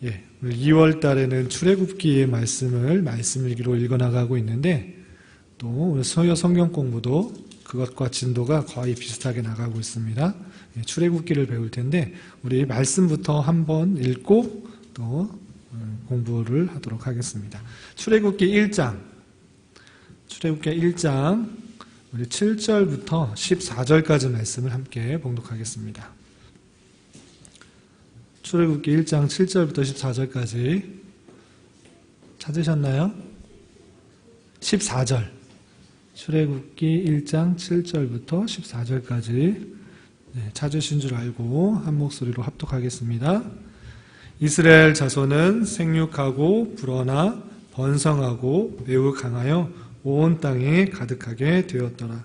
예, 오늘 2월 달에는 출애굽기의 말씀일기로 읽어나가고 있는데, 또 오늘 서여 성경 공부도 그것과 진도가 거의 비슷하게 나가고 있습니다. 예, 출애굽기를 배울 텐데, 우리 말씀부터 한번 읽고 또 공부를 하도록 하겠습니다. 출애굽기 1장, 우리 7절부터 14절까지 말씀을 함께 봉독하겠습니다. 출애굽기 1장 7절부터 14절까지 찾으셨나요? 14절. 출애굽기 1장 7절부터 14절까지 찾으신 줄 알고 한 목소리로 합독하겠습니다. 이스라엘 자손은 생육하고 불어나 번성하고 매우 강하여 온 땅에 가득하게 되었더라.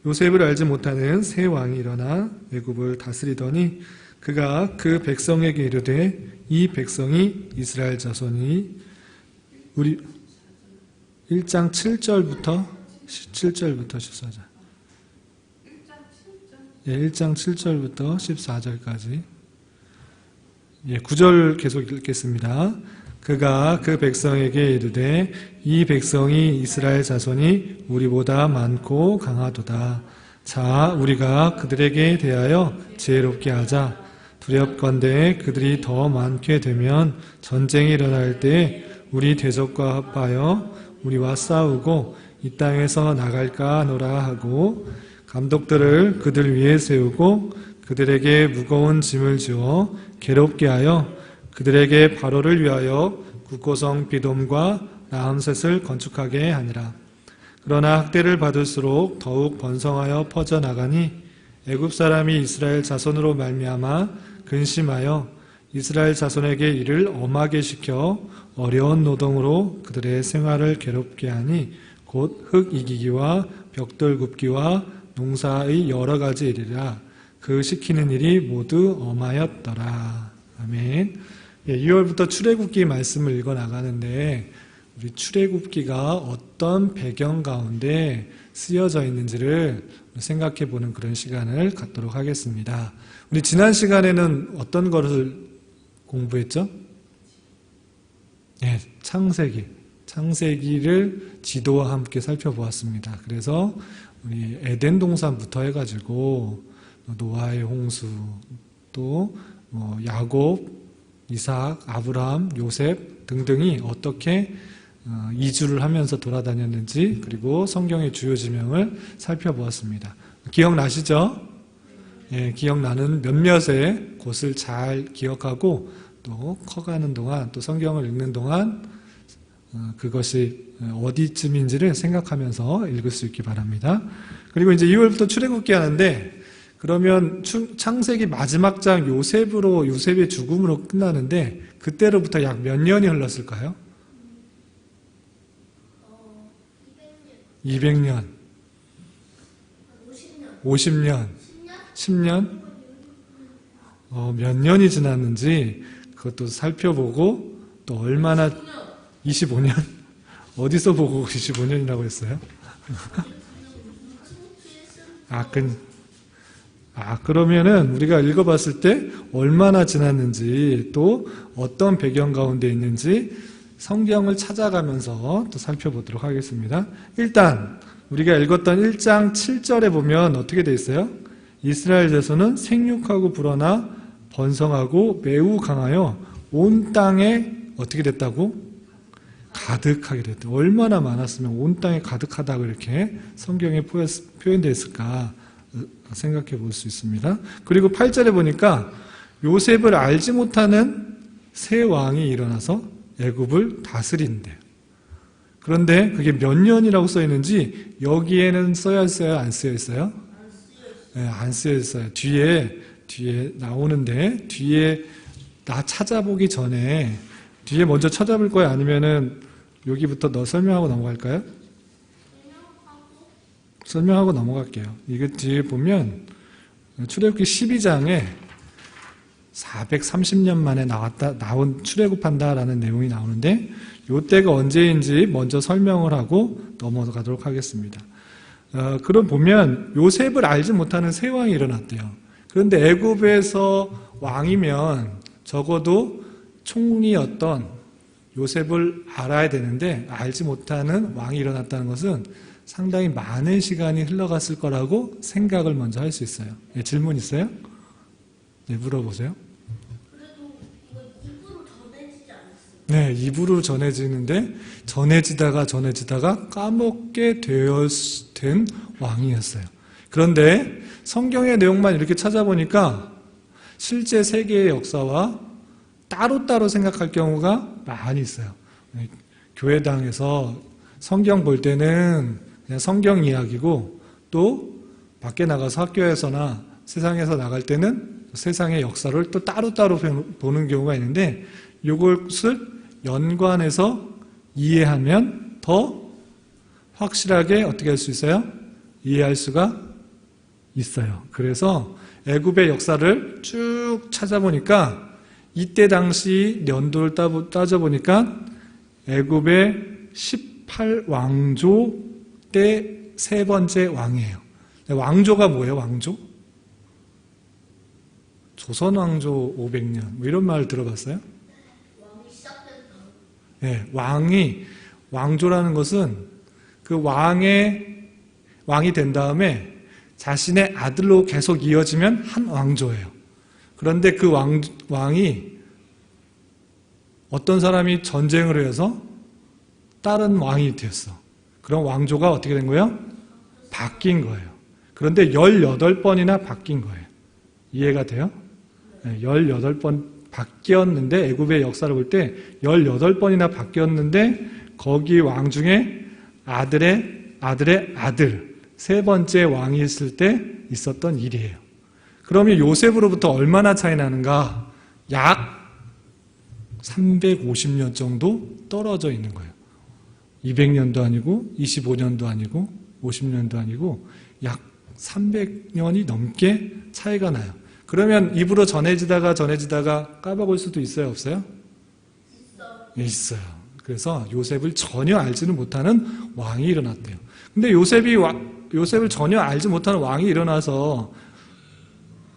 요셉을 알지 못하는 새 왕이 일어나 애굽을 다스리더니 그가 그 백성에게 이르되 이 백성이 이스라엘 자손이 우리 1장 7절부터 14절. 예, 1장 7절부터 14절까지. 예, 9절 계속 읽겠습니다. 그가 그 백성에게 이르되 이 백성이 이스라엘 자손이 우리보다 많고 강하도다. 자, 우리가 그들에게 대하여 지혜롭게 하자. 두렵건대 그들이 더 많게 되면 전쟁이 일어날 때 우리 대적과 합하여 우리와 싸우고 이 땅에서 나갈까 하노라 하고 감독들을 그들 위에 세우고 그들에게 무거운 짐을 지어 괴롭게 하여 그들에게 바로를 위하여 국고성 비돔과 라암셋을 건축하게 하니라. 그러나 학대를 받을수록 더욱 번성하여 퍼져나가니 애굽 사람이 이스라엘 자손으로 말미암아 근심하여 이스라엘 자손에게 이를 엄하게 시켜 어려운 노동으로 그들의 생활을 괴롭게 하니 곧 흙 이기기와 벽돌 굽기와 농사의 여러 가지 일이라. 그 시키는 일이 모두 엄하였더라. 아멘. 2월부터 출애굽기 말씀을 읽어 나가는데 우리 출애굽기가 어떤 배경 가운데 쓰여져 있는지를 생각해 보는 그런 시간을 갖도록 하겠습니다. 우리 지난 시간에는 어떤 것을 공부했죠? 네, 창세기를 지도와 함께 살펴보았습니다. 그래서 우리 에덴 동산부터 해가지고 노아의 홍수, 또 야곱, 이삭, 아브라함, 요셉 등등이 어떻게 이주를 하면서 돌아다녔는지, 그리고 성경의 주요 지명을 살펴보았습니다. 기억나시죠? 예, 기억나는 몇몇의 곳을 잘 기억하고 또 커가는 동안, 또 성경을 읽는 동안 그것이 어디쯤인지를 생각하면서 읽을 수 있기 바랍니다. 그리고 이제 2월부터 출애굽기 하는데, 그러면 창세기 마지막 장 요셉의 죽음으로 끝나는데 그때로부터 약 몇 년이 흘렀을까요? 200년, 50년, 10년? 몇 년이 지났는지 그것도 살펴보고, 또 얼마나 25년? 어디서 보고 25년이라고 했어요? 그러면은 우리가 읽어봤을 때 얼마나 지났는지, 또 어떤 배경 가운데 있는지 성경을 찾아가면서 또 살펴보도록 하겠습니다. 일단 우리가 읽었던 1장 7절에 보면 어떻게 되어 있어요? 이스라엘 자손은 생육하고 불어나 번성하고 매우 강하여 온 땅에 어떻게 됐다고? 가득하게 됐다. 얼마나 많았으면 온 땅에 가득하다고 이렇게 성경에 표현되어 있을까 생각해 볼 수 있습니다. 그리고 8절에 보니까 요셉을 알지 못하는 새 왕이 일어나서 애굽을 다스린대요. 그런데 그게 몇 년이라고 써 있는지 여기에는 써야 있어요? 안 쓰여 있어요? 네, 안 쓰여 있어요. 뒤에 나오는데, 뒤에 나 찾아보기 전에 뒤에 먼저 찾아볼 거예요? 아니면은 여기부터 설명하고 넘어갈까요? 설명하고 넘어갈게요. 이게 뒤에 보면 출애굽기 12장에 430년 만에 나온 출애굽한다라는 내용이 나오는데, 이때가 언제인지 먼저 설명을 하고 넘어가도록 하겠습니다. 그럼 보면 요셉을 알지 못하는 새 왕이 일어났대요. 그런데 애굽에서 왕이면 적어도 총리였던 요셉을 알아야 되는데 알지 못하는 왕이 일어났다는 것은 상당히 많은 시간이 흘러갔을 거라고 생각을 먼저 할 수 있어요. 네, 질문 있어요? 네, 물어보세요. 그래도 이거 입으로 전해지지 않았어요. 네, 입으로 전해지는데 전해지다가 까먹게 된 왕이었어요. 그런데 성경의 내용만 이렇게 찾아보니까 실제 세계의 역사와 따로따로 생각할 경우가 많이 있어요. 교회당에서 성경 볼 때는 그냥 성경 이야기고, 또 밖에 나가서 학교에서나 세상에서 나갈 때는 세상의 역사를 또 따로따로 보는 경우가 있는데, 이것을 연관해서 이해하면 더 확실하게 어떻게 할 수 있어요? 이해할 수가 있어요. 그래서 애굽의 역사를 쭉 찾아보니까 이때 당시 연도를 따져보니까 애굽의 18왕조 때 세 번째 왕이에요. 왕조가 뭐예요? 왕조? 조선왕조 500년 뭐 이런 말 들어봤어요? 왕이 시작됐다. 네, 왕조라는 것은 그 왕이 된 다음에 자신의 아들로 계속 이어지면 한 왕조예요. 그런데 그 왕이 어떤 사람이 전쟁을 해서 다른 왕이 되었어. 그럼 왕조가 어떻게 된 거예요? 바뀐 거예요. 그런데 18번이나 바뀐 거예요. 이해가 돼요? 네, 18번 바뀌었는데, 애굽의 역사를 볼 때 18번이나 바뀌었는데, 거기 왕 중에 아들의 아들, 세 번째 왕이 있을 때 있었던 일이에요. 그러면 요셉으로부터 얼마나 차이 나는가? 약 350년 정도 떨어져 있는 거예요. 200년도 아니고 25년도 아니고 50년도 아니고 약 300년이 넘게 차이가 나요. 그러면 입으로 전해지다가 까먹을 수도 있어요, 없어요? 있어요. 그래서 요셉을 전혀 알지는 못하는 왕이 일어났대요. 근데 요셉을 전혀 알지 못하는 왕이 일어나서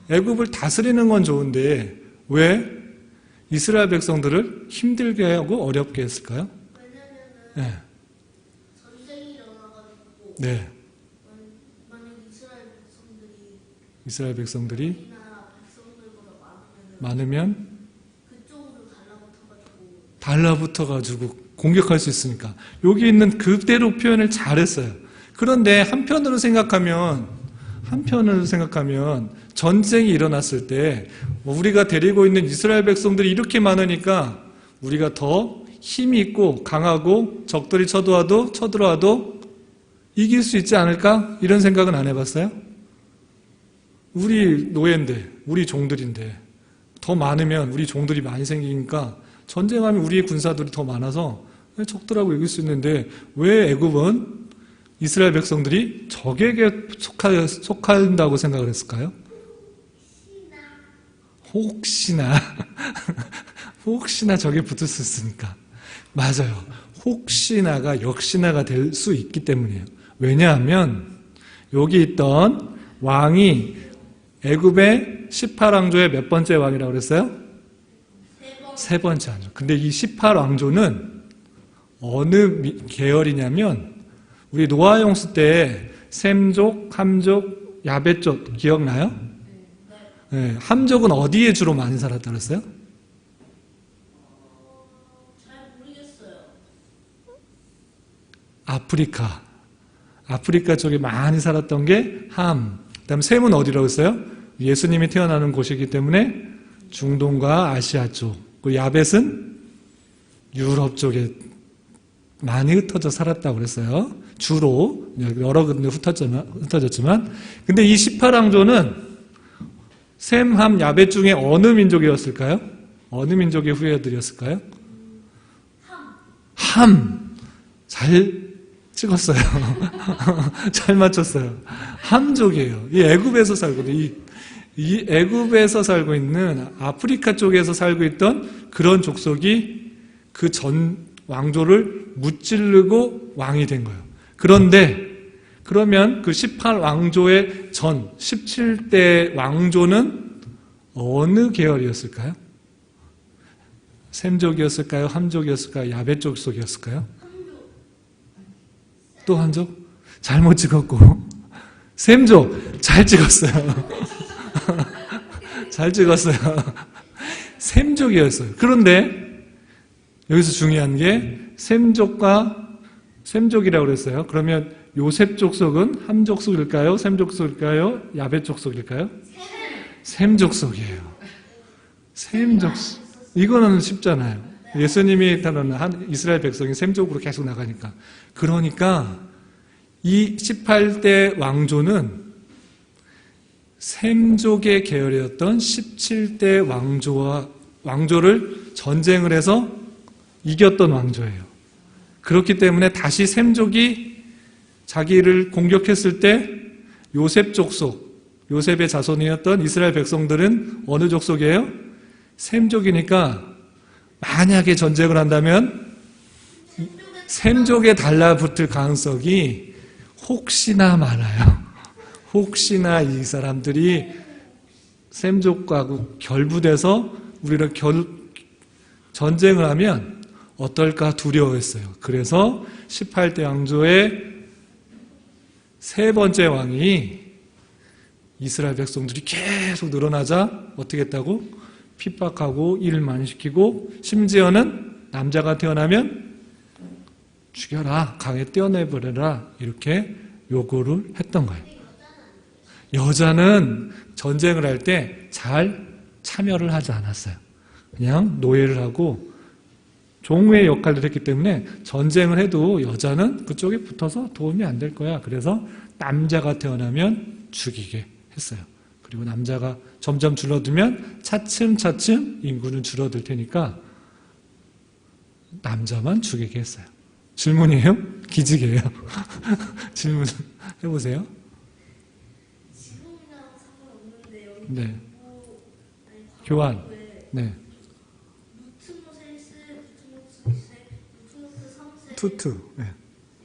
애굽을 다스리는 건 좋은데 왜 이스라엘 백성들을 힘들게 하고 어렵게 했을까요? 왜냐면은 네. 전쟁이 일어나가지고 네. 만약 이스라엘 백성들이 이 나라 백성들보다 많으면 그쪽으로 달라붙어가지고 달라붙어가지고 공격할 수 있으니까. 여기 있는 그대로 표현을 잘했어요. 그런데 한편으로 생각하면 전쟁이 일어났을 때 우리가 데리고 있는 이스라엘 백성들이 이렇게 많으니까 우리가 더 힘이 있고 강하고 적들이 쳐들어와도 이길 수 있지 않을까? 이런 생각은 안 해봤어요? 우리 노예인데, 우리 종들인데 더 많으면 우리 종들이 많이 생기니까 전쟁하면 우리의 군사들이 더 많아서 적들하고 이길 수 있는데 왜 애굽은 이스라엘 백성들이 적에게 속한다고 생각을 했을까요? 혹시나 적에 붙을 수 있으니까. 맞아요. 혹시나가 역시나가 될 수 있기 때문이에요. 왜냐하면 여기 있던 왕이 애굽의 18왕조의 몇 번째 왕이라고 그랬어요? 세 번째 왕조. 근데 이 18왕조는 어느 계열이냐면 우리 노아 홍수 때 셈족, 함족, 야벳족 기억나요? 네, 함족은 어디에 주로 많이 살았다 그랬어요? 잘 모르겠어요. 아프리카 쪽에 많이 살았던 게 함. 그다음 셈은 어디라고 했어요? 예수님이 태어나는 곳이기 때문에 중동과 아시아 쪽. 그 야벳은 유럽 쪽에 많이 흩어져 살았다고 그랬어요. 주로 여러 군데 흩어졌지만 근데 이 18왕조는 셈, 함, 야벳 중에 어느 민족이었을까요? 어느 민족의 후예들이었을까요? 함. 잘 찍었어요. 잘 맞췄어요. 함족이에요. 이 애굽에서 살거든요. 이 애굽에서 살고 있는 아프리카 쪽에서 살고 있던 그런 족속이 그 전 왕조를 무찌르고 왕이 된 거예요. 그러면 그 18왕조의 전 17대 왕조는 어느 계열이었을까요? 셈족이었을까요? 함족이었을까요? 야벳 족속이었을까요? 함족. 또 함족? 잘못 찍었고 셈족 잘 찍었어요. 잘 찍었어요. 셈족이었어요. 그런데 여기서 중요한 게 셈족이라고 그랬어요. 그러면 요셉 족속은 함 족속일까요? 셈 족속일까요? 야벳 족속일까요? 셈 족속이에요. 셈 족속. 이거는 쉽잖아요. 예수님이 따르는 이스라엘 백성이 셈족으로 계속 나가니까. 그러니까 이 18대 왕조는 셈족의 계열이었던 17대 왕조를 전쟁을 해서 이겼던 왕조예요. 그렇기 때문에 다시 셈족이 자기를 공격했을 때 요셉 족속, 요셉의 자손이었던 이스라엘 백성들은 어느 족속이에요? 셈족이니까 만약에 전쟁을 한다면 셈족에 달라붙을 가능성이 혹시나 많아요. 혹시나 이 사람들이 셈족과 결부돼서 우리를 전쟁을 하면 어떨까 두려워했어요. 그래서 18대 왕조의 세 번째 왕이 이스라엘 백성들이 계속 늘어나자 어떻게 했다고? 핍박하고 일을 많이 시키고 심지어는 남자가 태어나면 죽여라, 강에 떼어내버려라 이렇게 요구를 했던 거예요. 여자는 전쟁을 할 때 잘 참여를 하지 않았어요. 그냥 노예를 하고 종의 역할을 했기 때문에 전쟁을 해도 여자는 그쪽에 붙어서 도움이 안 될 거야. 그래서 남자가 태어나면 죽이게 했어요. 그리고 남자가 점점 줄어들면 차츰차츰 인구는 줄어들 테니까 남자만 죽이게 했어요. 질문이에요? 기직이에요? 질문 해보세요. 지금이랑 상관없는데 여기 네. 교환. 네. 루트모세 1세, 루트모스 2세, 루트모스 3세 투투. 네.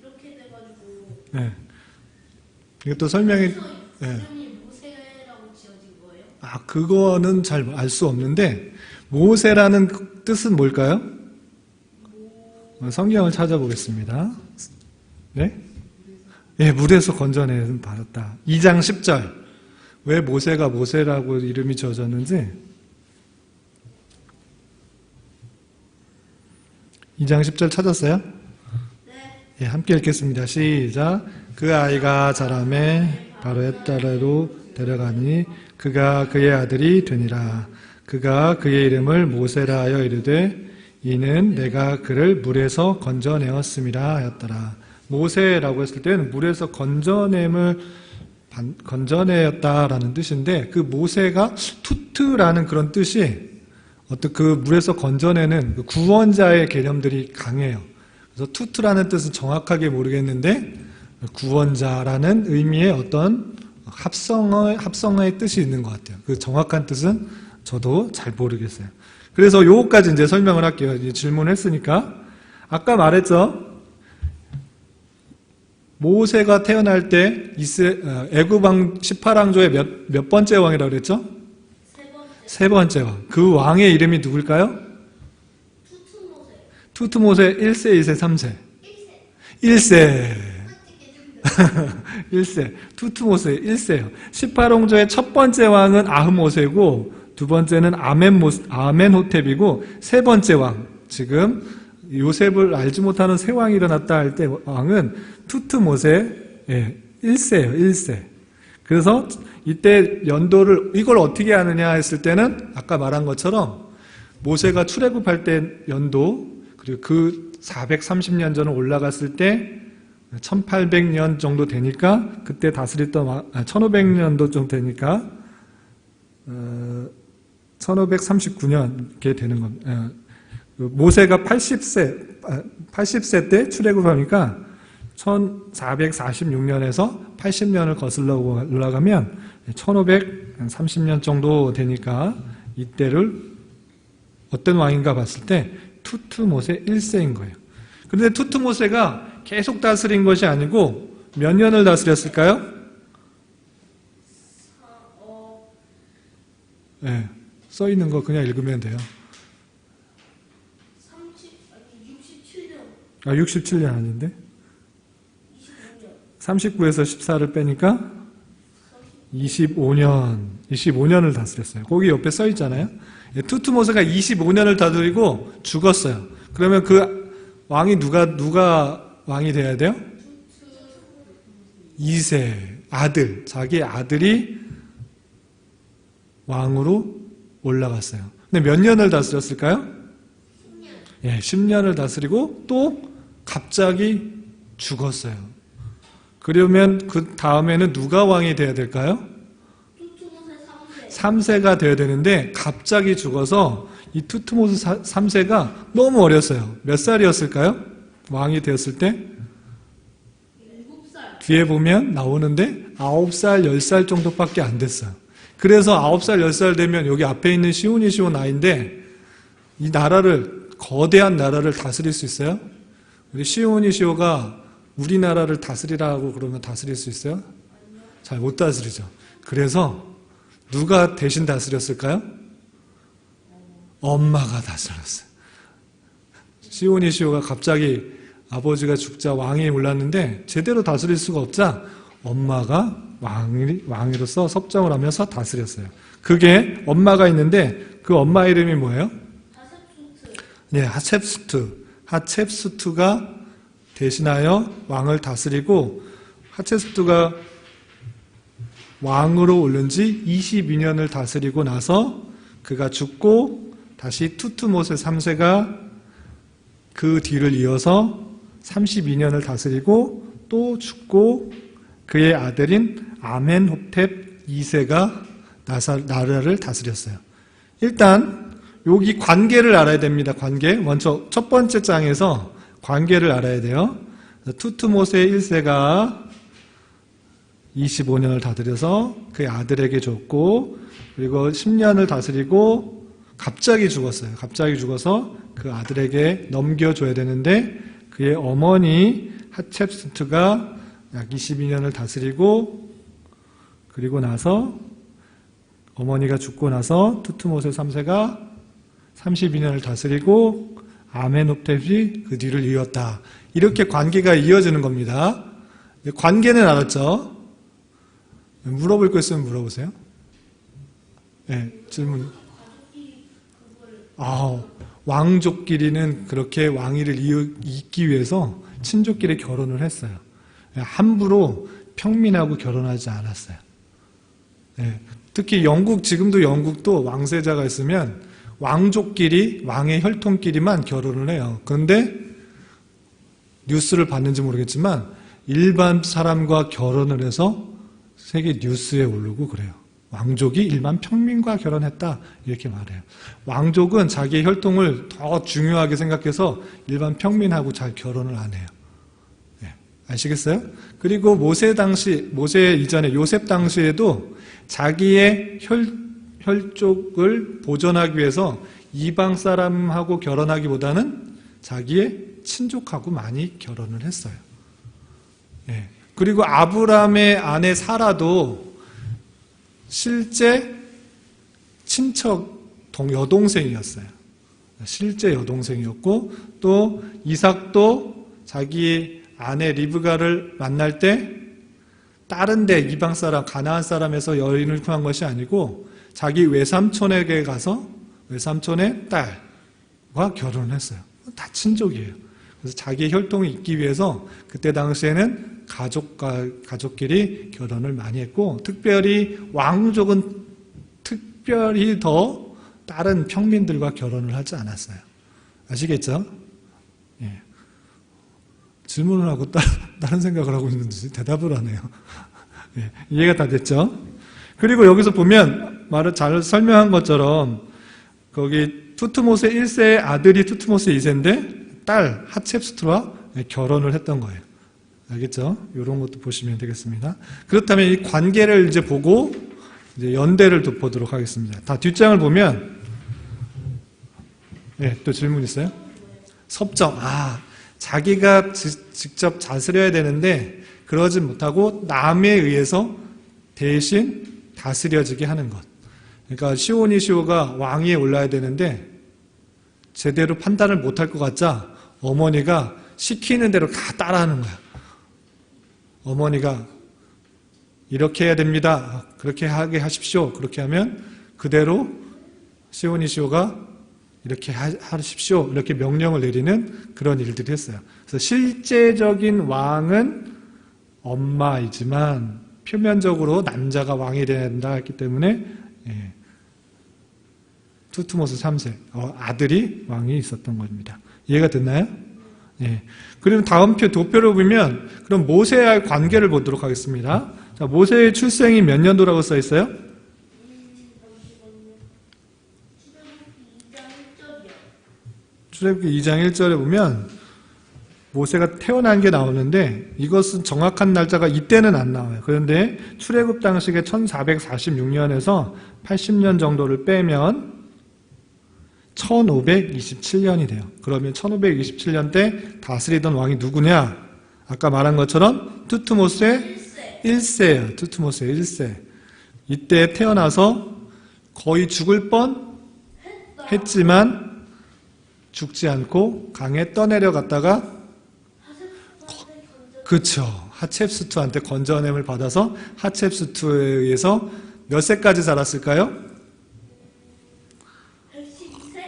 이렇게 돼가지고 네. 이것도 설명이, 그래서 네. 이름이 모세라고 지어진 거예요? 아, 그거는 잘 알 수 없는데, 모세라는 뜻은 뭘까요? 성경을 찾아보겠습니다. 네? 예, 물에서 건져내 받았다. 2장 10절. 왜 모세가 모세라고 이름이 지어졌는지 2장 10절 찾았어요? 네. 예, 함께 읽겠습니다. 시작. 그 아이가 자라매 바로의 딸로 데려가니 그가 그의 아들이 되니라. 그가 그의 이름을 모세라 하여 이르되 이는 내가 그를 물에서 건져내었음이라 하였더라. 모세라고 했을 때는 물에서 건져내었다라는 뜻인데 그 모세가 투트라는 그런 뜻이 어떤 그 물에서 건져내는 그 구원자의 개념들이 강해요. 그래서 투트라는 뜻은 정확하게 모르겠는데 구원자라는 의미의 어떤 합성어의 뜻이 있는 것 같아요. 그 정확한 뜻은 저도 잘 모르겠어요. 그래서 요거까지 이제 설명을 할게요. 이제 질문했으니까. 아까 말했죠? 모세가 태어날 때 애굽 왕 18왕조의 몇 번째 왕이라고 그랬죠? 세 번째 왕. 그 왕의 이름이 누굴까요? 투트모세 1세, 2세, 3세. 1세. 1세. 투트모세 1세요. 18왕조의 첫 번째 왕은 아흐모세고 두 번째는 아멘호텝이고 세 번째 왕. 지금 요셉을 알지 못하는 새 왕이 일어났다 할 때 왕은 투트모세 1세예요. 1세. 그래서 이때 연도를 이걸 어떻게 하느냐 했을 때는 아까 말한 것처럼 모세가 출애굽할 때 연도 그리고 그 430년 전에 올라갔을 때 1800년 정도 되니까 그때 다스렸던 1500년도 정도 되니까 1539년 이렇게 되는 겁니다. 모세가 80세 때 출애굽하니까 1446년에서 80년을 거슬러 올라가면 1530년 정도 되니까 이때를 어떤 왕인가 봤을 때 투트모세 1세인 거예요. 그런데 투트모세가 계속 다스린 것이 아니고 몇 년을 다스렸을까요? 네, 써 있는 거 그냥 읽으면 돼요. 아, 67년 아닌데? 25년. 39에서 14를 빼니까 25년을 다스렸어요. 거기 옆에 써 있잖아요. 투트모세가 25년을 다스리고 죽었어요. 그러면 그 왕이 누가 왕이 돼야 돼요? 2세 아들, 자기 아들이 왕으로 올라갔어요. 근데 몇 년을 다스렸을까요? 10년. 예, 10년을 다스리고 또 갑자기 죽었어요. 그러면 그 다음에는 누가 왕이 돼야 될까요? 투트모세 3세. 3세가 돼야 되는데 갑자기 죽어서 이 투트모스 3세가 너무 어렸어요. 몇 살이었을까요? 왕이 되었을 때? 7살. 뒤에 보면 나오는데 9살, 10살 정도밖에 안 됐어요. 그래서 9살, 10살 되면 여기 앞에 있는 시온이 시온 아이인데 이 나라를, 거대한 나라를 다스릴 수 있어요? 우리 시온이 시오가 우리나라를 다스리라고 그러면 다스릴 수 있어요? 잘 못 다스리죠. 그래서 누가 대신 다스렸을까요? 엄마가 다스렸어요. 시온이 시오가 갑자기 아버지가 죽자 왕이 올랐는데 제대로 다스릴 수가 없자 엄마가 왕으로서 섭정을 하면서 다스렸어요. 그게 엄마가 있는데 그 엄마 이름이 뭐예요? 하셉수트. 네, 하첵수트가 대신하여 왕을 다스리고 하첵수트가 왕으로 오른 지 22년을 다스리고 나서 그가 죽고 다시 투트모세 3세가 그 뒤를 이어서 32년을 다스리고 또 죽고 그의 아들인 아멘호텝 2세가 나라를 다스렸어요. 일단 여기 관계를 알아야 됩니다. 관계. 먼저 첫 번째 장에서 관계를 알아야 돼요. 투트모세 1세가 25년을 다스려서 그의 아들에게 줬고 그리고 10년을 다스리고 갑자기 죽었어요. 갑자기 죽어서 그 아들에게 넘겨줘야 되는데 그의 어머니 하첵수트가 약 22년을 다스리고 그리고 나서 어머니가 죽고 나서 투트모세 3세가 32년을 다스리고 아멘호텝이 그 뒤를 이었다. 이렇게 관계가 이어지는 겁니다. 관계는 알았죠? 물어볼 거 있으면 물어보세요. 네, 질문. 왕족끼리는 그렇게 왕위를 잇기 위해서 친족끼리 결혼을 했어요. 함부로 평민하고 결혼하지 않았어요. 네, 특히 지금도 영국도 왕세자가 있으면 왕족끼리, 왕의 혈통끼리만 결혼을 해요. 그런데 뉴스를 봤는지 모르겠지만 일반 사람과 결혼을 해서 세계 뉴스에 오르고 그래요. 왕족이 일반 평민과 결혼했다 이렇게 말해요. 왕족은 자기의 혈통을 더 중요하게 생각해서 일반 평민하고 잘 결혼을 안 해요. 네, 아시겠어요? 그리고 모세 이전에 요셉 당시에도 자기의 혈족을 보존하기 위해서 이방 사람하고 결혼하기보다는 자기의 친족하고 많이 결혼을 했어요. 네. 그리고 아브라함의 아내 사라도 실제 친척 여동생이었어요. 실제 여동생이었고 또 이삭도 자기 아내 리브가를 만날 때 다른 데 이방 사람 가나안 사람에서 여인을 구한 것이 아니고 자기 외삼촌에게 가서 외삼촌의 딸과 결혼을 했어요. 다 친족이에요. 그래서 자기의 혈통이 있기 위해서 그때 당시에는 가족끼리 결혼을 많이 했고 특별히 왕족은 특별히 더 다른 평민들과 결혼을 하지 않았어요. 아시겠죠? 예. 질문을 하고 다른 생각을 하고 있는지 대답을 하네요. 예. 이해가 다 됐죠? 그리고 여기서 보면 말을 잘 설명한 것처럼 거기 투트모세 1세의 아들이 투트모세 2세인데 딸 하첵수트와 결혼을 했던 거예요. 알겠죠? 이런 것도 보시면 되겠습니다. 그렇다면 이 관계를 이제 보고 이제 연대를 보도록 하겠습니다. 다 뒷장을 보면 또 질문 있어요? 섭정. 자기가 직접 다스려야 되는데 그러지 못하고 남에 의해서 대신 다스려지게 하는 것. 그러니까 시오가 왕위에 올라야 되는데 제대로 판단을 못할 것 같자 어머니가 시키는 대로 다 따라하는 거야. 어머니가 이렇게 해야 됩니다. 그렇게 하게 하십시오. 그렇게 하면 그대로 시온이시오가 이렇게 하십시오. 이렇게 명령을 내리는 그런 일들이 했어요. 그래서 실제적인 왕은 엄마이지만 표면적으로 남자가 왕이 된다 했기 때문에 투트모스 3세 아들이 왕이 있었던 겁니다. 이해가 됐나요? 예. 그리고 다음 도표를 보면 그럼 모세와의 관계를 보도록 하겠습니다. 자, 모세의 출생이 몇 년도라고 써 있어요? 출애굽기 2장 1절에 보면 모세가 태어난 게 나오는데 이것은 정확한 날짜가 이때는 안 나와요. 그런데 출애굽 당시에 1446년에서 80년 정도를 빼면 1527년이 돼요. 그러면 1527년 때 다스리던 왕이 누구냐? 아까 말한 것처럼 투트모스의 1세예요. 투트모스의 1세. 이때 태어나서 거의 죽을 뻔 했지만 죽지 않고 강에 떠내려갔다가 그쵸. 하첵수투한테 건져냄을 받아서 하첵수투에 의해서 몇 세까지 자랐을까요? 112세?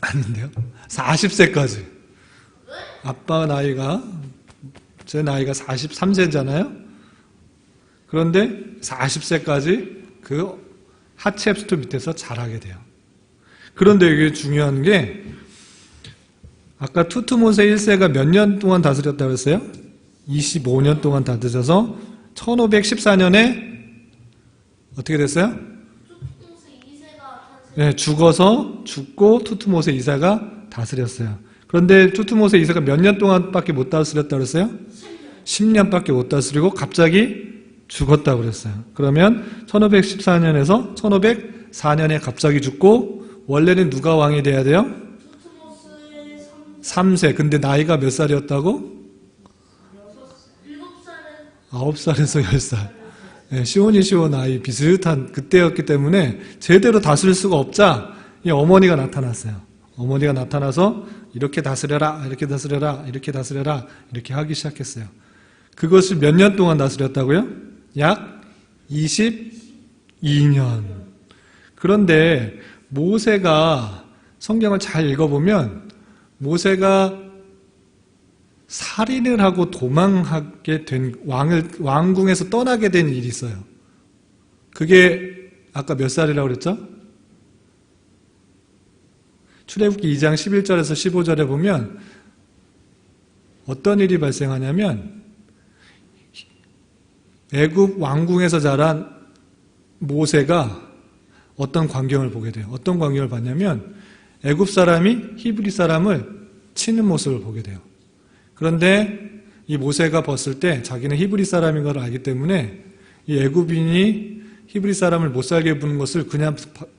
아닌데요. 40세까지. 아빠 나이가 제 나이가 43세잖아요. 그런데 40세까지 그 하첵수투 밑에서 자라게 돼요. 그런데 이게 중요한 게 아까 투트모세 1세가 몇 년 동안 다스렸다고 했어요? 25년 동안 다스려서 1514년에 어떻게 됐어요? 투트모스 2세가 탄생. 네, 죽고 투트모세 2세가 다스렸어요. 그런데 투트모세 2세가 몇 년 동안밖에 못 다스렸다고 그랬어요? 10년밖에 못 다스리고 갑자기 죽었다고 그랬어요. 그러면 1514년에서 1504년에 갑자기 죽고 원래는 누가 왕이 돼야 돼요? 투트모스의 3세. 근데 나이가 몇 살이었다고? 7살에 9살에서 10살. 네, 시온이 나이 비슷한 그때였기 때문에 제대로 다스릴 수가 없자 이 어머니가 나타났어요. 어머니가 나타나서 이렇게 다스려라, 이렇게 다스려라, 이렇게 다스려라, 이렇게 하기 시작했어요. 그것을 몇 년 동안 다스렸다고요? 약 22년. 그런데 모세가 성경을 잘 읽어보면 모세가 살인을 하고 도망하게 된 왕궁에서 떠나게 된 일이 있어요. 그게 아까 몇 살이라고 그랬죠? 출애굽기 2장 11절에서 15절에 보면 어떤 일이 발생하냐면 애굽 왕궁에서 자란 모세가 어떤 광경을 보게 돼요. 어떤 광경을 봤냐면 애굽 사람이 히브리 사람을 치는 모습을 보게 돼요. 그런데 이 모세가 봤을 때 자기는 히브리 사람인 걸 알기 때문에 이 애굽인이 히브리 사람을 못 살게 부는 것을 그냥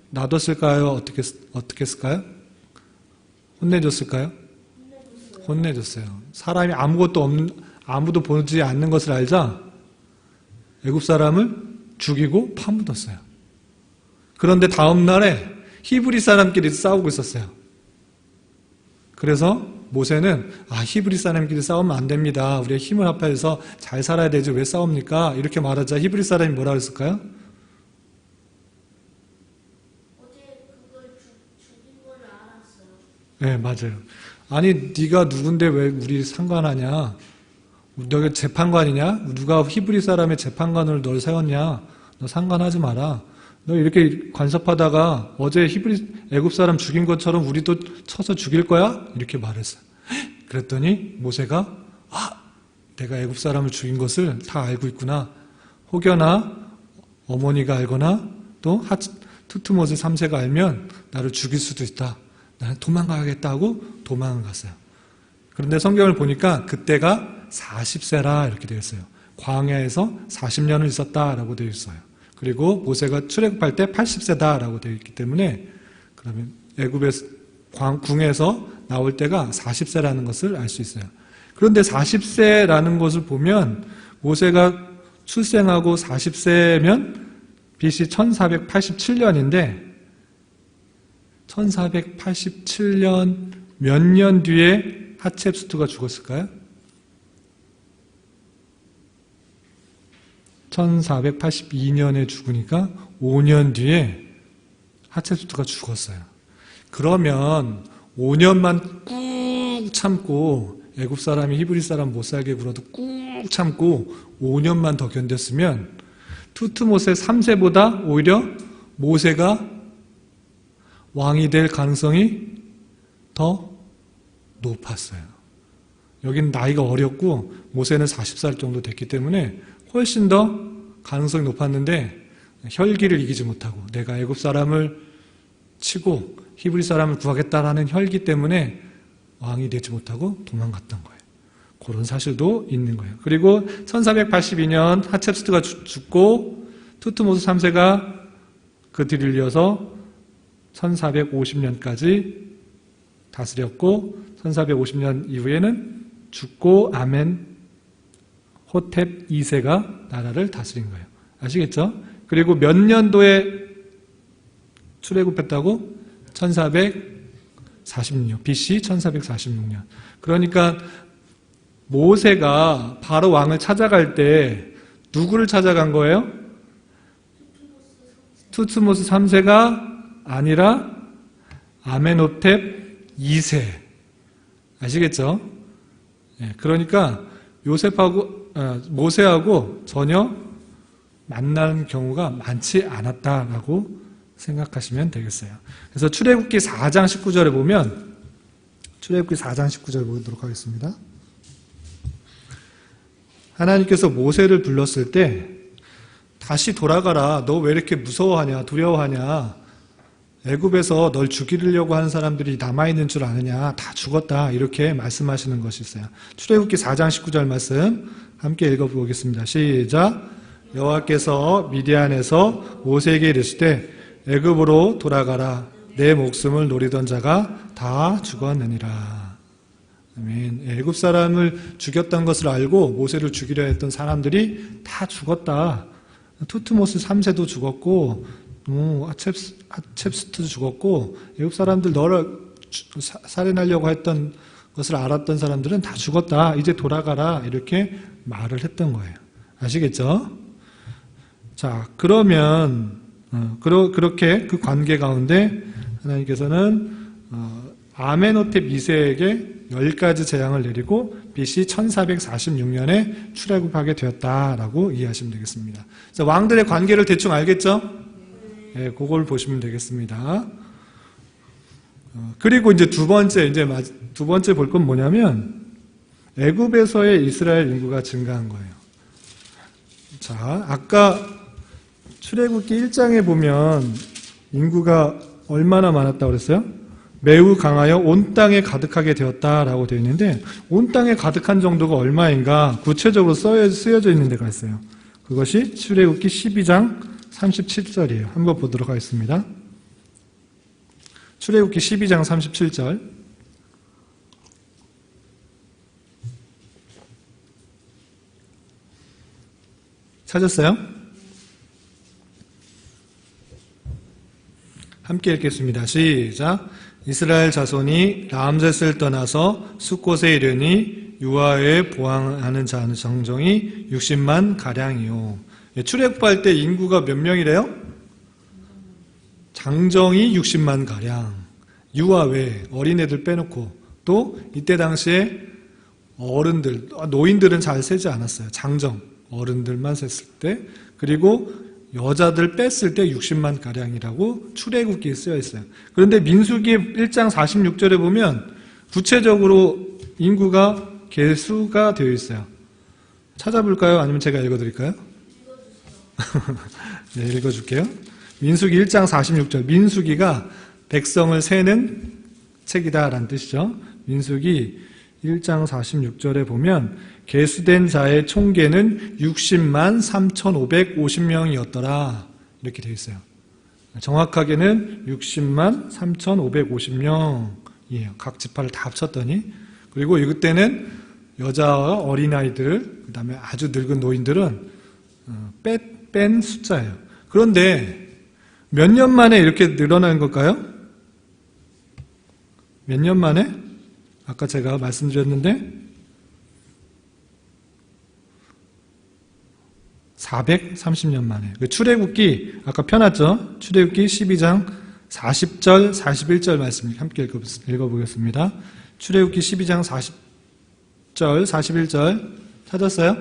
놔뒀을까요? 어떻게 했을까요? 혼내줬을까요? 혼내줬어요. 사람이 아무도 보지 않는 것을 알자 애굽 사람을 죽이고 파묻었어요. 그런데 다음 날에 히브리 사람끼리 싸우고 있었어요. 그래서 모세는 히브리 사람끼리 싸우면 안 됩니다. 우리가 힘을 합해서 잘 살아야 되지 왜 싸웁니까? 이렇게 말하자 히브리 사람이 뭐라 그랬을까요? 어제 그걸 죽인 걸 알았어요. 네, 맞아요. 아니 네가 누군데 왜 우리 상관하냐? 너가 재판관이냐? 누가 히브리 사람의 재판관으로 널 세웠냐? 너 상관하지 마라. 너 이렇게 간섭하다가 어제 애굽 사람 죽인 것처럼 우리도 쳐서 죽일 거야? 이렇게 말했어요. 그랬더니 모세가 내가 애굽 사람을 죽인 것을 다 알고 있구나. 혹여나 어머니가 알거나 또 투트모스 3세가 알면 나를 죽일 수도 있다. 나는 도망가야겠다 하고 도망을 갔어요. 그런데 성경을 보니까 그때가 40세라 이렇게 되어 있어요. 광야에서 40년을 있었다라고 되어 있어요. 그리고 모세가 출애굽할 때 80세다라고 되어 있기 때문에 그러면 애굽의 궁에서 나올 때가 40세라는 것을 알 수 있어요. 그런데 40세라는 것을 보면 모세가 출생하고 40세면 BC 1487년인데 1487년 몇 년 뒤에 하첵수트가 죽었을까요? 1482년에 죽으니까 5년 뒤에 하첵수트가 죽었어요. 그러면 5년만 꾹 참고 애굽 사람이 히브리 사람 못 살게 굴어도 꾹 참고 5년만 더 견뎠으면 투트모세 3세보다 오히려 모세가 왕이 될 가능성이 더 높았어요. 여기는 나이가 어렸고 모세는 40살 정도 됐기 때문에 훨씬 더 가능성이 높았는데 혈기를 이기지 못하고 내가 애굽 사람을 치고 히브리 사람을 구하겠다라는 혈기 때문에 왕이 되지 못하고 도망갔던 거예요. 그런 사실도 있는 거예요. 그리고 1482년 하첵수트가 죽고 투트모스 3세가 그 뒤를 이어서 1450년까지 다스렸고 1450년 이후에는 죽고 아멘호텝 2세가 나라를 다스린 거예요. 아시겠죠? 그리고 몇 년도에 출애굽했다고? 1446년, BC 1446년. 그러니까 모세가 바로 왕을 찾아갈 때 누구를 찾아간 거예요? 투트모스 3세가 아니라 아멘호텝 2세. 아시겠죠? 그러니까 모세하고 전혀 만나는 경우가 많지 않았다라고 생각하시면 되겠어요. 그래서 출애굽기 4장 19절에 보면 출애굽기 4장 19절 보도록 하겠습니다. 하나님께서 모세를 불렀을 때 다시 돌아가라. 너 왜 이렇게 무서워하냐? 두려워하냐? 애굽에서 널 죽이려고 하는 사람들이 남아있는 줄 아느냐? 다 죽었다. 이렇게 말씀하시는 것이 있어요. 출애굽기 4장 19절 말씀 함께 읽어보겠습니다. 시작. 여호와께서 미디안에서 모세에게 이르시되 애굽으로 돌아가라. 내 목숨을 노리던 자가 다 죽었느니라. 아멘. 애굽 사람을 죽였던 것을 알고 모세를 죽이려 했던 사람들이 다 죽었다. 투트모스 3세도 죽었고 하첵수트도 죽었고 애굽 사람들 너를 살인하려고 했던 것을 알았던 사람들은 다 죽었다. 이제 돌아가라. 이렇게 말을 했던 거예요. 아시겠죠? 자, 그러면 그렇게 그 관계 가운데 하나님께서는 아멘호텝 2세에게 10가지 재앙을 내리고 BC 1446년에 출애굽하게 되었다라고 이해하시면 되겠습니다. 자, 왕들의 관계를 대충 알겠죠? 네, 그걸 보시면 되겠습니다. 그리고 이제 두 번째 볼 건 뭐냐면 애굽에서의 이스라엘 인구가 증가한 거예요. 자, 아까 출애굽기 1장에 보면 인구가 얼마나 많았다고 그랬어요? 매우 강하여 온 땅에 가득하게 되었다라고 되어 있는데 온 땅에 가득한 정도가 얼마인가 구체적으로 쓰여져 있는 데가 있어요. 그것이 출애굽기 12장 37절이에요. 한번 보도록 하겠습니다. 출애굽기 12장 37절. 찾았어요? 함께 읽겠습니다. 시작. 이스라엘 자손이 람셋을 떠나서 숫곳에 이르니 유아에 보항하는 자는 정정이 60만 가량이요. 출애굽할 때 인구가 몇 명이래요? 장정이 60만 가량. 유아 외에 어린애들 빼놓고 또 이때 당시에 어른들, 노인들은 잘 세지 않았어요. 장정, 어른들만 셌을 때. 그리고 여자들 뺐을 때 60만 가량이라고 출애굽기에 쓰여 있어요. 그런데 민수기 1장 46절에 보면 구체적으로 인구가 개수가 되어 있어요. 찾아볼까요? 아니면 제가 읽어드릴까요? 네, 읽어줄게요. 민수기 1장 46절. 민수기가 백성을 세는 책이다라는 뜻이죠. 민수기 1장 46절에 보면 계수된 자의 총계는 60만 3,550명이었더라. 이렇게 되어 있어요. 정확하게는 60만 3,550명이에요. 각 지파를 다 합쳤더니. 그리고 이때는 여자와 어린아이들, 그 다음에 아주 늙은 노인들은 뺀 숫자예요. 그런데 몇 년 만에 이렇게 늘어난 걸까요? 몇 년 만에? 아까 제가 말씀드렸는데 430년 만에. 출애굽기 아까 펴놨죠? 출애굽기 12장 40절, 41절 말씀 함께 읽어보겠습니다. 출애굽기 12장 40절, 41절 찾았어요?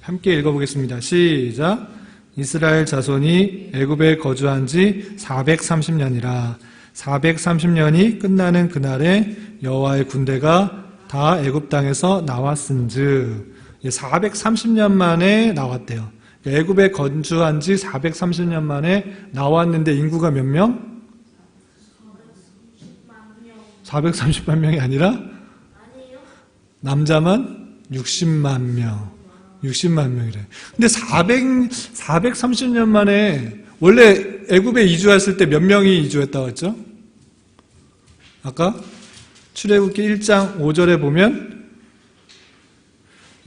함께 읽어보겠습니다. 시작. 이스라엘 자손이 애굽에 거주한 지 430년이라. 430년이 끝나는 그날에 여호와의 군대가 다 애굽 땅에서 나왔은즉 430년 만에 나왔대요. 애굽에 거주한 지 430년 만에 나왔는데 인구가 몇 명? 430만 명이 아니라 아니에요? 남자만 60만 명. 60만 명이래. 근데 430년 만에 원래 애굽에 이주했을 때 몇 명이 이주했다고 했죠? 아까 출애굽기 1장 5절에 보면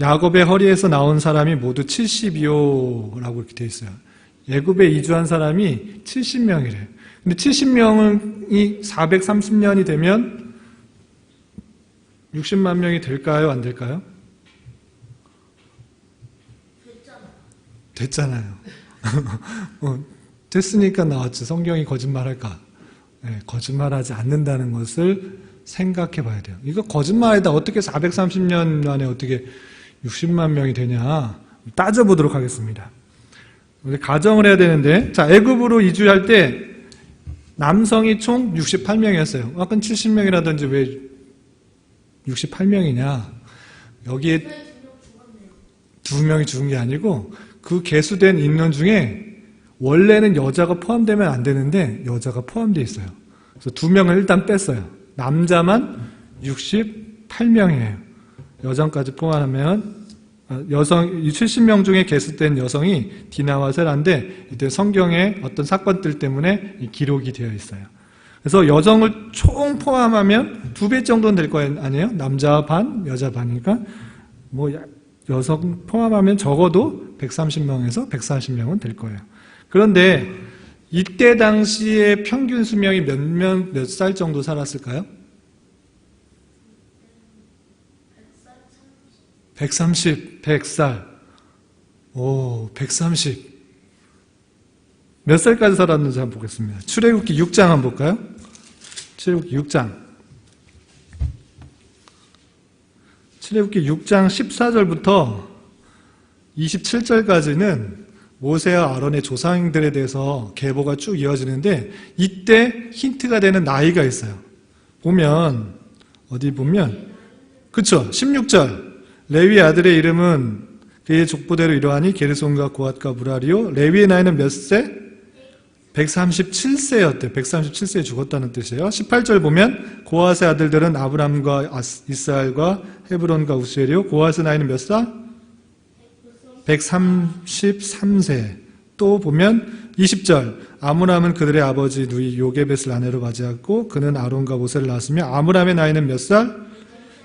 야곱의 허리에서 나온 사람이 모두 70이요라고 이렇게 되어 있어요. 애굽에 이주한 사람이 70명이래. 근데 70명이 430년이 되면 60만 명이 될까요? 안 될까요? 됐잖아요. 됐으니까 나왔죠. 성경이 거짓말할까? 네, 거짓말하지 않는다는 것을 생각해 봐야 돼요. 이거 거짓말이다. 어떻게 430년 만에 어떻게 60만 명이 되냐? 따져보도록 하겠습니다. 우리 가정을 해야 되는데, 자, 애굽으로 이주할 때 남성이 총 68명이었어요. 아까 70명이라든지 왜 68명이냐? 여기에 2명이 죽은 게 아니고 그 계수된 인원 중에 원래는 여자가 포함되면 안 되는데 여자가 포함되어 있어요. 그래서 2명을 일단 뺐어요. 남자만 68명이에요. 여성까지 포함하면 여성 70명 중에 계수된 여성이 디나와 세라인데 이때 성경의 어떤 사건들 때문에 기록이 되어 있어요. 그래서 여성을 총 포함하면 2배 정도는 될 거 아니에요? 남자 반, 여자 반이니까 뭐 여성 포함하면 적어도 130명에서 140명은 될 거예요. 그런데 이때 당시의 평균 수명이 몇 살 정도 살았을까요? 130, 100살. 오, 130. 몇 살까지 살았는지 한번 보겠습니다. 출애굽기 6장 한번 볼까요? 출애굽기 6장. 출애굽기 6장 14절부터 27절까지는 모세와 아론의 조상들에 대해서 계보가 쭉 이어지는데 이때 힌트가 되는 나이가 있어요. 보면 어디 보면 그쵸? 16절 레위 아들의 이름은 그의 족보대로 이러하니 게르손과 고핫과 무라리요. 레위의 나이는 몇 세? 137세였대. 137세에 죽었다는 뜻이에요. 18절 보면 고핫의 아들들은 아브람과 이스라엘과 헤브론과 우스엘이요. 고핫의 나이는 몇 살? 133세. 또 보면 20절 아므람은 그들의 아버지 누이 요게벳을 아내로 맞이하고 그는 아론과 모세를 낳았으며 아므람의 나이는 몇 살?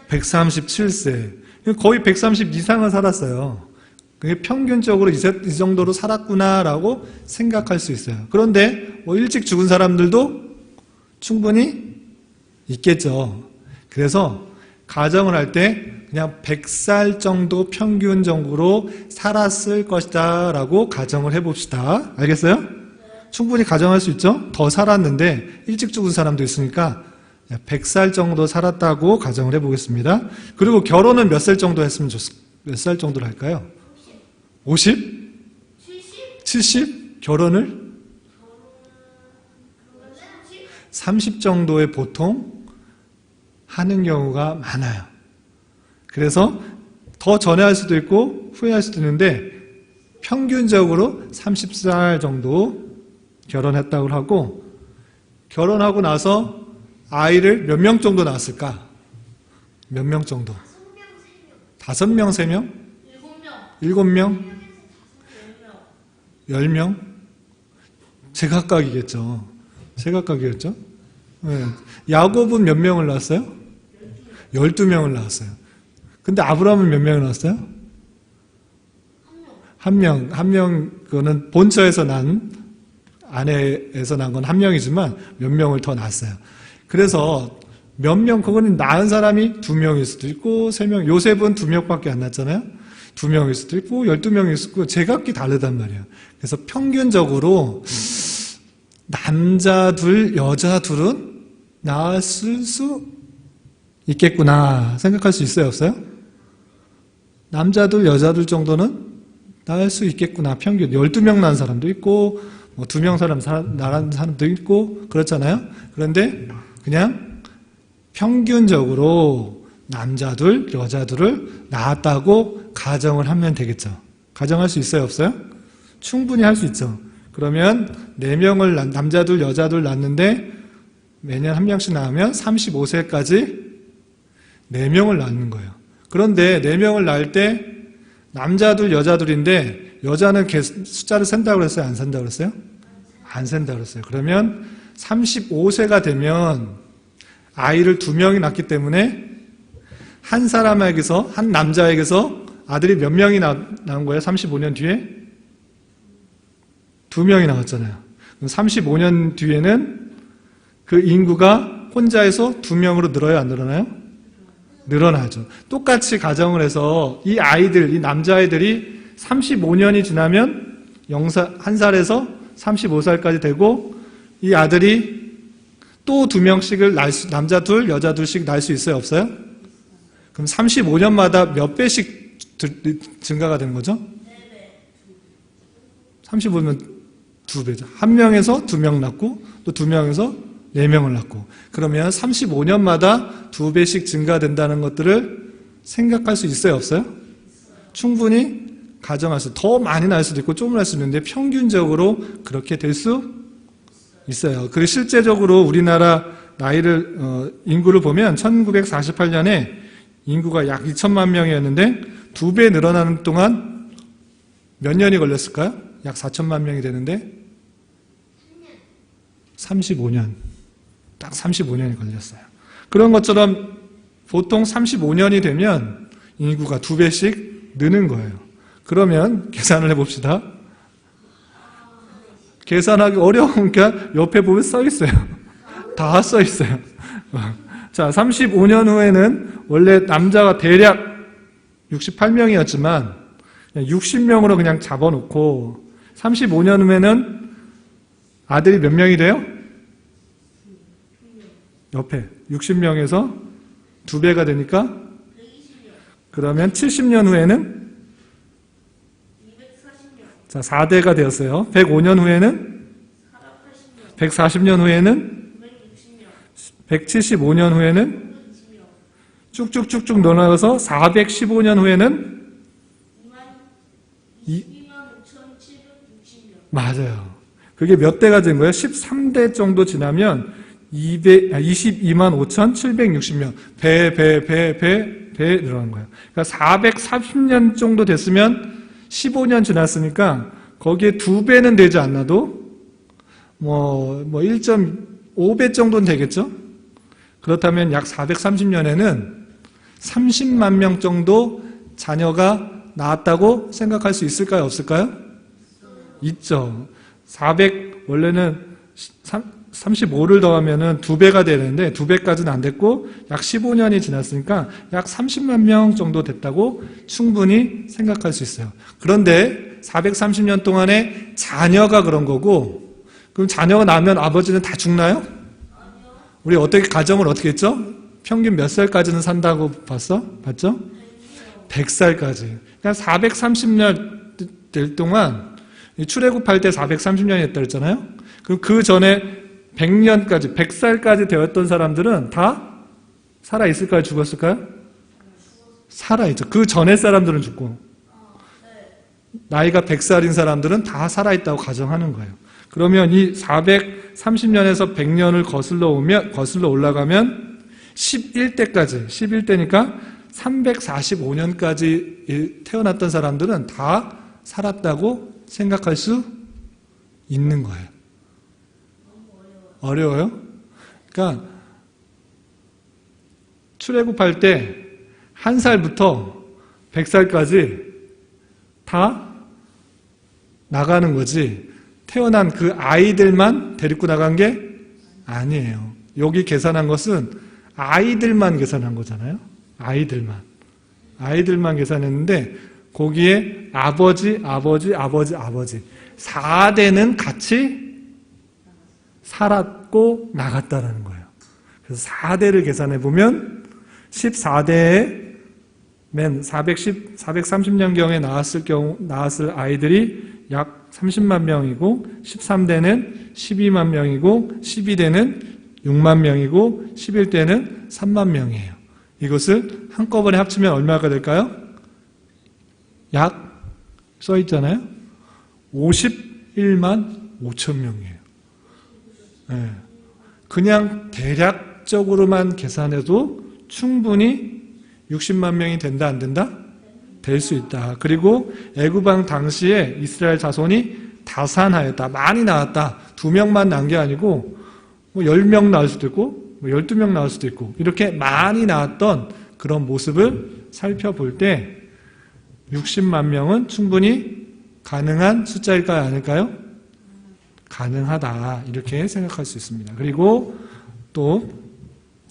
137세. 거의 130 이상을 살았어요. 그게 평균적으로 이 정도로 살았구나라고 생각할 수 있어요. 그런데 뭐 일찍 죽은 사람들도 충분히 있겠죠. 그래서 가정을 할 때 그냥 100살 정도 평균적으로 살았을 것이다 라고 가정을 해봅시다. 알겠어요? 충분히 가정할 수 있죠? 더 살았는데 일찍 죽은 사람도 있으니까 100살 정도 살았다고 가정을 해보겠습니다. 그리고 결혼은 몇 살 정도 했으면 몇 살 정도로 할까요? 50? 70? 결혼을? 30 정도에 보통 하는 경우가 많아요. 그래서 더 전에 할 수도 있고 후에 할 수도 있는데 평균적으로 30살 정도 결혼했다고 하고 결혼하고 나서 아이를 몇 명 정도 낳았을까? 몇 명 정도? 5명, 3명? 7명? 10명? 제각각이겠죠. 제각각이겠죠? 네. 야곱은 몇 명을 낳았어요? 12명을 낳았어요. 근데 아브라함은 몇 명을 낳았어요? 한 명, 그거는 본처에서 난, 아내에서 난 건 한 명이지만 몇 명을 더 낳았어요. 그래서 몇 명, 그거는 낳은 사람이 2명일 수도 있고 3명, 요셉은 2명밖에 안 낳았잖아요. 2명일 수도 있고 12명일 수도 있고 제각기 다르단 말이에요. 그래서 평균적으로 남자 둘, 여자 둘은 낳았을 수 있겠구나 생각할 수 있어요, 없어요? 남자들, 여자들 정도는 낳을 수 있겠구나. 평균 12명 낳은 사람도 있고 뭐 2명 낳은 사람도 있고 그렇잖아요. 그런데 그냥 평균적으로 남자들, 여자들을 낳았다고 가정을 하면 되겠죠. 가정할 수 있어요, 없어요? 충분히 할 수 있죠. 그러면 4명을 남자들, 여자들 낳는데 매년 1명씩 낳으면 35세까지 4명을 낳는 거예요. 그런데 4명을 낳을 때 남자들, 여자들인데 여자는 숫자를 센다고 그랬어요? 안 센다고 그랬어요? 안 센다고 그랬어요. 그러면 35세가 되면 아이를 2명이 낳기 때문에 한 사람에게서, 한 남자에게서 아들이 몇 명이 낳은 거예요? 35년 뒤에? 2명이 나왔잖아요. 그럼 35년 뒤에는 그 인구가 혼자에서 2명으로 늘어요? 안 늘어나요? 늘어나죠. 똑같이 가정을 해서 이 아이들, 이 남자아이들이 35년이 지나면 1살에서 35살까지 되고 이 아들이 또 2명씩을 남자 둘, 여자 둘씩 낳을 수 있어요? 없어요? 그럼 35년마다 몇 배씩 증가가 되는 거죠? 35면 2배죠. 1명에서 2명 낳고 또 2명에서 4명을 낳고 그러면 35년마다 2배씩 증가된다는 것들을 생각할 수 있어요? 없어요? 충분히 가정할 수, 더 많이 낳을 수도 있고 조금 낳을 수도 있는데 평균적으로 그렇게 될 수 있어요. 그리고 실제적으로 우리나라 인구를 보면 1948년에 인구가 약 2천만 명이었는데 2배 늘어나는 동안 몇 년이 걸렸을까요? 약 4천만 명이 되는데 35년. 딱 35년이 걸렸어요. 그런 것처럼 보통 35년이 되면 인구가 2배씩 느는 거예요. 그러면 계산을 해봅시다. 계산하기 어려우니까 옆에 보면 써 있어요. 다 써 있어요. 자, 35년 후에는 원래 남자가 대략 68명이었지만 60명으로 그냥 잡아놓고 35년 후에는 아들이 몇 명이 돼요? 옆에 60명에서 2배가 되니까 그러면 70년 후에는 자 4대가 되었어요. 105년 후에는 140년 후에는 175년 후에는 쭉쭉쭉쭉 늘어나서 415년 후에는 25,760명. 맞아요. 그게 몇 대가 된 거예요? 13대 정도 지나면 22만 5,760명. 배 늘어난 거예요. 그러니까 430년 정도 됐으면 15년 지났으니까 거기에 2배는 되지 않아도 뭐 1.5배 정도는 되겠죠? 그렇다면 약 430년에는 30만 명 정도 자녀가 낳았다고 생각할 수 있을까요? 없을까요? 있죠. 원래는 35를 더하면은 2배가 되는데 2배까지는 안 됐고 약 15년이 지났으니까 약 30만 명 정도 됐다고 충분히 생각할 수 있어요. 그런데 430년 동안에 자녀가 그런 거고 그럼 자녀가 나면 아버지는 다 죽나요? 우리 가정을 어떻게 했죠? 평균 몇 살까지는 산다고 봤죠? 100살까지. 그러니까 430년 될 동안 출애굽할 때 430년이 했다 그랬잖아요. 그럼 그 전에 100년까지, 100살까지 되었던 사람들은 다 살아있을까요? 죽었을까요? 살아있죠. 그 전에 사람들은 죽고 나이가 100살인 사람들은 다 살아있다고 가정하는 거예요. 그러면 이 430년에서 100년을 거슬러 올라가면 11대니까 345년까지 태어났던 사람들은 다 살았다고 생각할 수 있는 거예요. 어려워요? 그러니까 출애굽할 때 1살부터 100살까지 다 나가는 거지 태어난 그 아이들만 데리고 나간 게 아니에요. 여기 계산한 것은 아이들만 계산한 거잖아요. 아이들만 계산했는데 거기에 아버지 4대는 같이 살았고 나갔다라는 거예요. 그래서 4대를 계산해 보면 14대에 맨 430년경에 나왔을 아이들이 약 30만 명이고 13대는 12만 명이고 12대는 6만 명이고 11대는 3만 명이에요. 이것을 한꺼번에 합치면 얼마가 될까요? 약 써 있잖아요. 51만 5천 명이에요. 네. 그냥 대략적으로만 계산해도 충분히 60만 명이 된다 안 된다? 될 수 있다. 그리고 애굽왕 당시에 이스라엘 자손이 다산하였다. 많이 나왔다. 2명만 난 게 아니고 10명 나올 수도 있고 12명 나올 수도 있고 이렇게 많이 나왔던 그런 모습을 살펴볼 때 60만 명은 충분히 가능한 숫자일까요? 아닐까요? 가능하다. 이렇게 생각할 수 있습니다. 그리고 또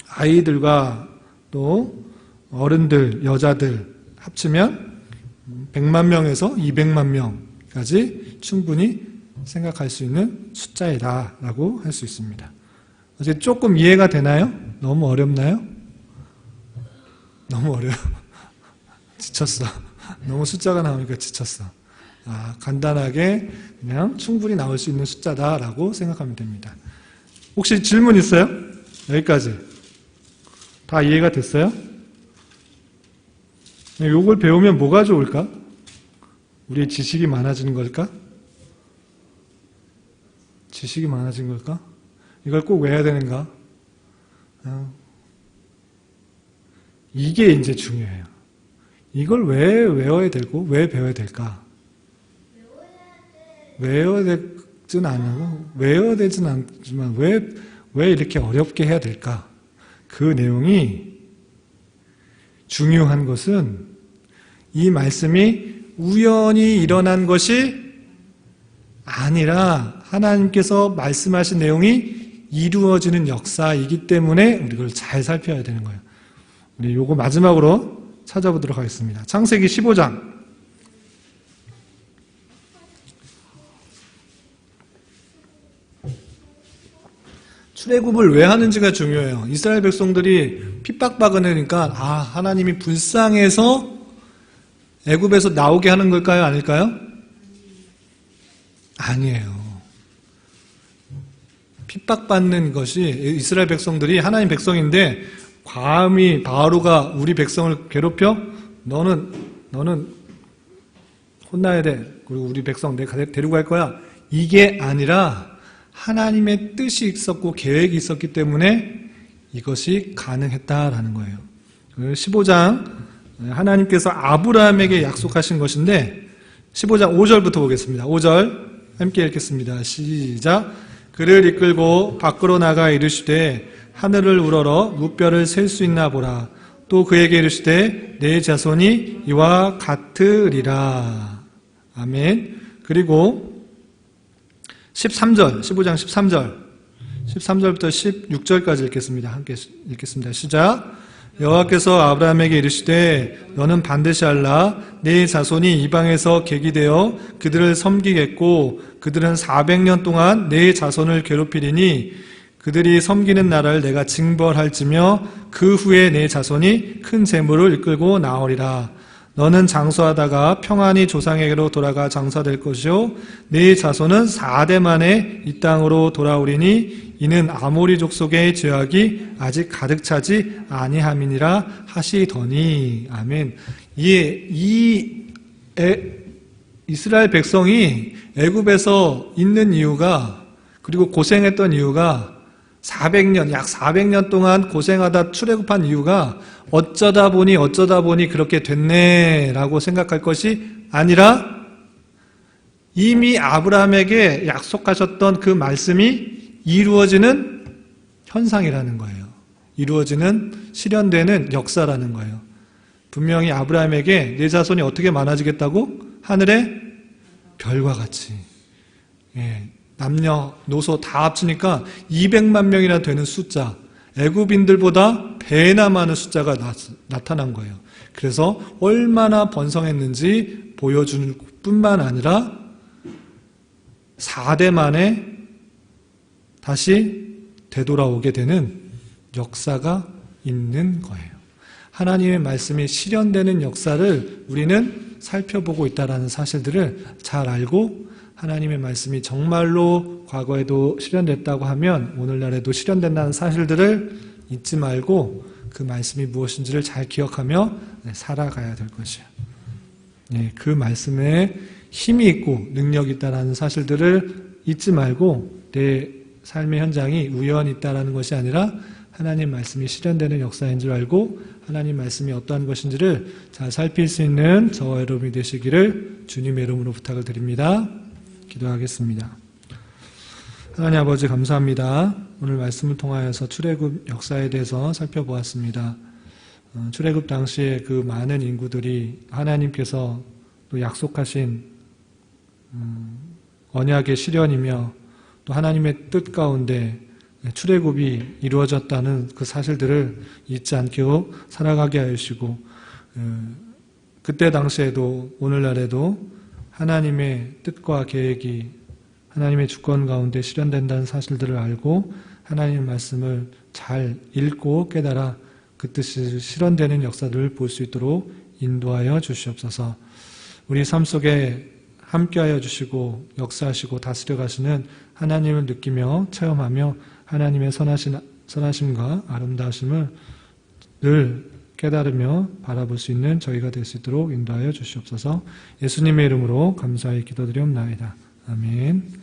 아이들과 또 어른들, 여자들 합치면 100만 명에서 200만 명까지 충분히 생각할 수 있는 숫자이다라고 할 수 있습니다. 어제 조금 이해가 되나요? 너무 어렵나요? 너무 어려워. 지쳤어. 너무 숫자가 나오니까 지쳤어. 간단하게 그냥 충분히 나올 수 있는 숫자다라고 생각하면 됩니다. 혹시 질문 있어요? 여기까지. 다 이해가 됐어요? 요걸 배우면 뭐가 좋을까? 우리의 지식이 많아지는 걸까? 지식이 많아진 걸까? 이걸 꼭 외워야 되는가? 이게 이제 중요해요. 이걸 왜 외워야 되고 왜 배워야 될까? 외워야 되진 않고 외워야 되진 않지만 왜 이렇게 어렵게 해야 될까? 그 내용이 중요한 것은 이 말씀이 우연히 일어난 것이 아니라 하나님께서 말씀하신 내용이 이루어지는 역사이기 때문에 우리 이걸 잘 살펴야 되는 거예요. 우리 요거 마지막으로 찾아보도록 하겠습니다. 창세기 15장. 출애굽을 왜 하는지가 중요해요. 이스라엘 백성들이 핍박받으니까 하나님이 불쌍해서 애굽에서 나오게 하는 걸까요? 아닐까요? 아니에요. 핍박받는 것이 이스라엘 백성들이 하나님 백성인데 감히 바로가 우리 백성을 괴롭혀? 너는 혼나야 돼. 그리고 우리 백성 내가 데리고 갈 거야. 이게 아니라 하나님의 뜻이 있었고 계획이 있었기 때문에 이것이 가능했다라는 거예요. 15장 하나님께서 아브라함에게 약속하신 것인데 15장 5절부터 보겠습니다. 5절 함께 읽겠습니다. 시작. 그를 이끌고 밖으로 나가 이르시되 하늘을 우러러 무뼈를 셀 수 있나 보라. 또 그에게 이르시되 내 자손이 이와 같으리라. 아멘. 그리고 13절, 15장 13절부터 16절까지 읽겠습니다. 함께 읽겠습니다. 시작. 여호와께서 아브라함에게 이르시되 너는 반드시 알라. 네 자손이 이방에서 객이되어 그들을 섬기겠고 그들은 400년 동안 네 자손을 괴롭히리니 그들이 섬기는 나라를 내가 징벌할지며 그 후에 네 자손이 큰 재물을 이끌고 나오리라. 너는 장수하다가 평안히 조상에게로 돌아가 장사될 것이요 네 자손은 4대 만에 이 땅으로 돌아오리니 이는 아모리 족속의 죄악이 아직 가득 차지 아니함이니라 하시더니. 아멘. 이스라엘 백성이 애굽에서 있는 이유가 그리고 고생했던 이유가 400년, 약 400년 동안 고생하다 출애굽한 이유가 어쩌다 보니 그렇게 됐네라고 생각할 것이 아니라 이미 아브라함에게 약속하셨던 그 말씀이 이루어지는 현상이라는 거예요. 이루어지는 실현되는 역사라는 거예요. 분명히 아브라함에게 내 자손이 어떻게 많아지겠다고? 하늘의 별과 같이. 남녀노소 다 합치니까 200만 명이나 되는 숫자. 애굽인들보다 배나 많은 숫자가 나타난 거예요. 그래서 얼마나 번성했는지 보여주는 뿐만 아니라 4대 만에 다시 되돌아오게 되는 역사가 있는 거예요. 하나님의 말씀이 실현되는 역사를 우리는 살펴보고 있다는 사실들을 잘 알고 하나님의 말씀이 정말로 과거에도 실현됐다고 하면 오늘날에도 실현된다는 사실들을 잊지 말고 그 말씀이 무엇인지를 잘 기억하며 살아가야 될 것이에요. 그 말씀에 힘이 있고 능력이 있다는 사실들을 잊지 말고 내 삶의 현장이 우연히 있다는 것이 아니라 하나님 말씀이 실현되는 역사인 줄 알고 하나님 말씀이 어떠한 것인지를 잘 살필 수 있는 저와 여러분이 되시기를 주님의 이름으로 부탁을 드립니다. 기도하겠습니다. 하나님 아버지 감사합니다. 오늘 말씀을 통하여서 출애굽 역사에 대해서 살펴보았습니다. 출애굽 당시에 그 많은 인구들이 하나님께서 또 약속하신 언약의 실현이며 또 하나님의 뜻 가운데 출애굽이 이루어졌다는 그 사실들을 잊지 않게 살아가게 하시고 그때 당시에도 오늘날에도 하나님의 뜻과 계획이 하나님의 주권 가운데 실현된다는 사실들을 알고 하나님의 말씀을 잘 읽고 깨달아 그 뜻이 실현되는 역사들을 볼 수 있도록 인도하여 주시옵소서. 우리 삶 속에 함께하여 주시고 역사하시고 다스려 가시는 하나님을 느끼며 체험하며 하나님의 선하심과 아름다우심을 늘 깨달으며 바라볼 수 있는 저희가 될 수 있도록 인도하여 주시옵소서. 예수님의 이름으로 감사히 기도드리옵나이다. 아멘.